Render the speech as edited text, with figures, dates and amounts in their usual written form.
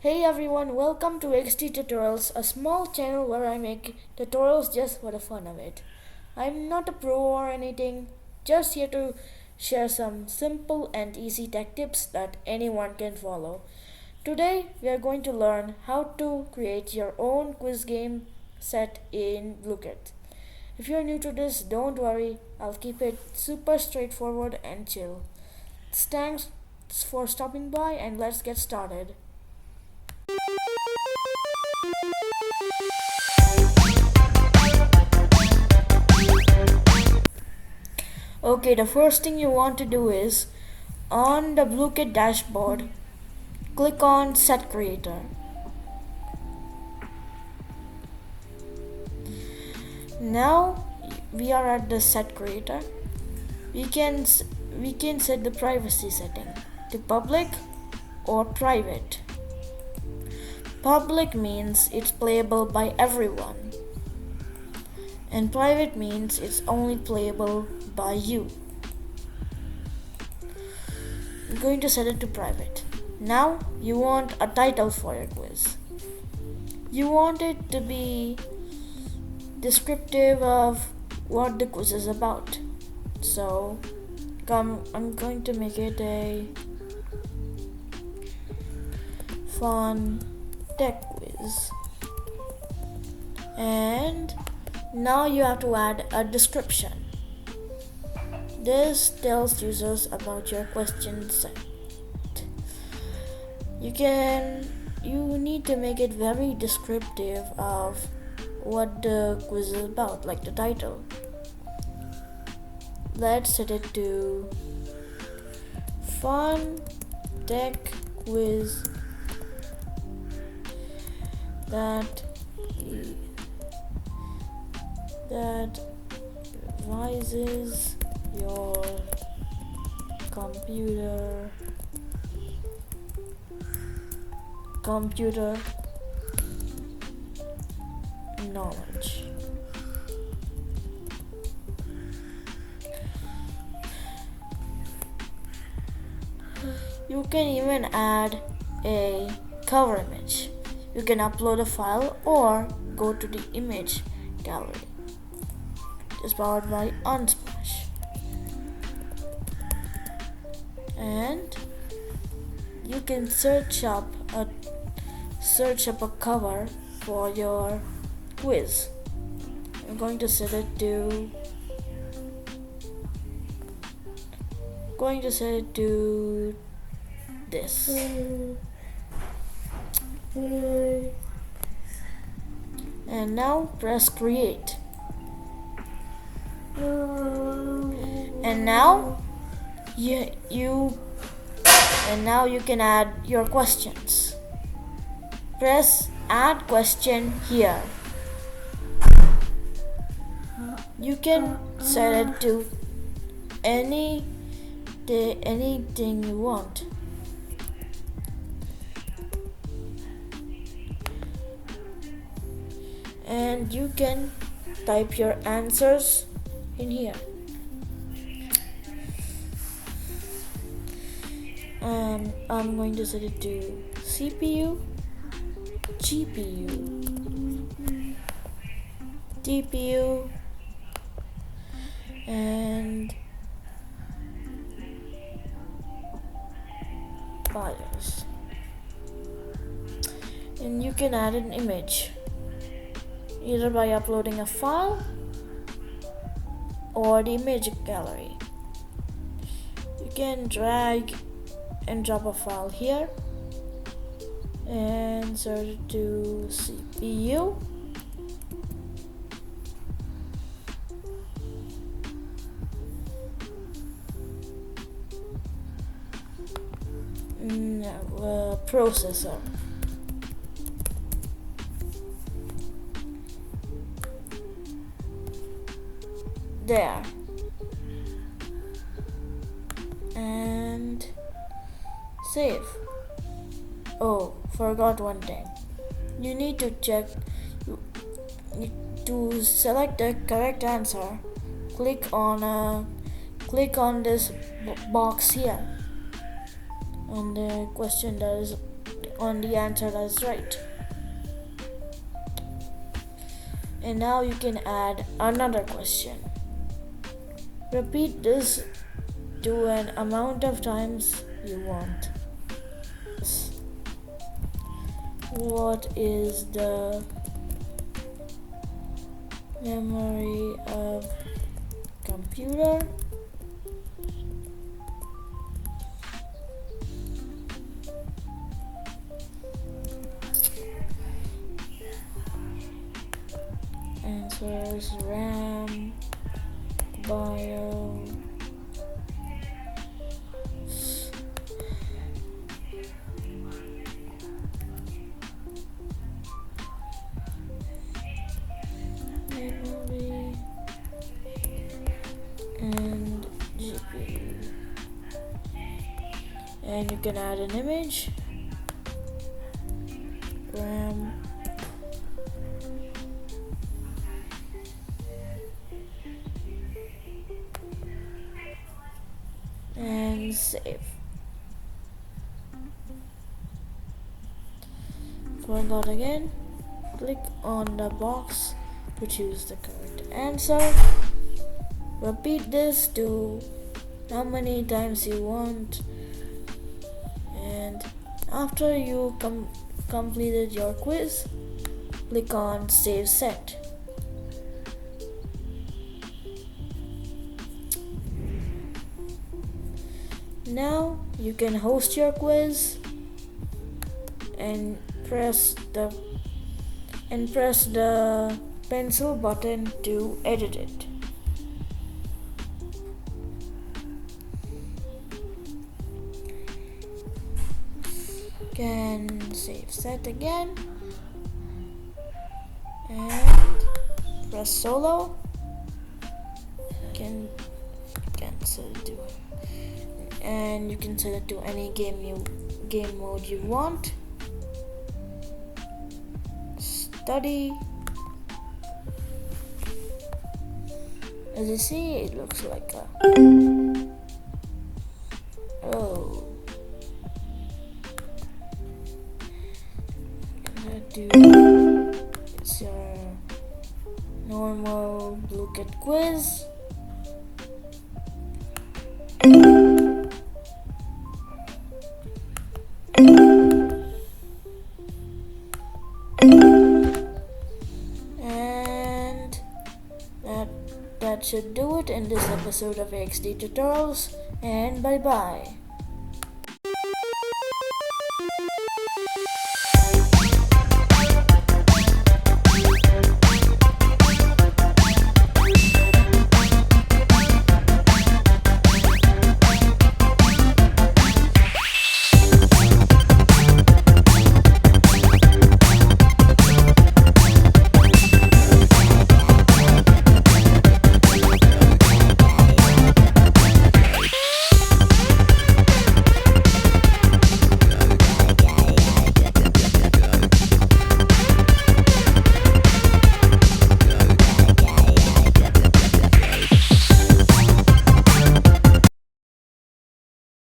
Hey everyone, welcome to XT Tutorials, a small channel where I make tutorials just for the fun of it. I'm not a pro or anything, just here to share some simple and easy tech tips that anyone can follow. Today we are going to learn how to create your own quiz game set in blooket. If you're new to this, don't worry, I'll keep it super straightforward and chill. Thanks for stopping by and let's get started. Okay, the first thing you want to do is on the blooket dashboard, click on Set Creator. Now we are at the Set Creator. We can set the privacy setting to public or private. Public means it's playable by everyone, and private means it's only playable by you. I'm going to set it to private. Now you want a title for your quiz. You want it to be descriptive of what the quiz is about. So I'm going to make it a fun tech quiz. And now you have to add a description. This tells users about your question set. You need to make it very descriptive of what the quiz is about, like the title. Let's set it to fun tech quiz that revises your computer knowledge. You can even add a cover image. You can upload a file or go to the image gallery. It's powered by Unsplash. And you can search up a cover for your quiz. I'm going to set it to this. And now press create. And now you can add your questions. Press add question here. You can set it to anything you want. And you can type your answers in here. And I'm going to set it to CPU, GPU, TPU, and BIOS. And you can add an image, either by uploading a file or the image gallery. You can drag and drop a file here and insert it to CPU. Processor. There. And save. Oh, forgot one thing. You need to check to select the correct answer. Click on this box here on the question that is on the answer that is right. And now you can add another question. Repeat this to an amount of times you want. What is the memory of computer? Answers: RAM, bio, memory, and GPU. And you can add an image. RAM, and save. For that again, click on the box to choose the correct answer. Repeat this to how many times you want, and after you completed your quiz, click on Save Set. Now you can host your quiz and press the pencil button to edit it. Can save set again and press solo. Can set it to, and you can set it to any game mode you want. Study. As you see, it looks like a it's your normal blooket quiz. And that should do it in this episode of XD Tutorials, and bye bye.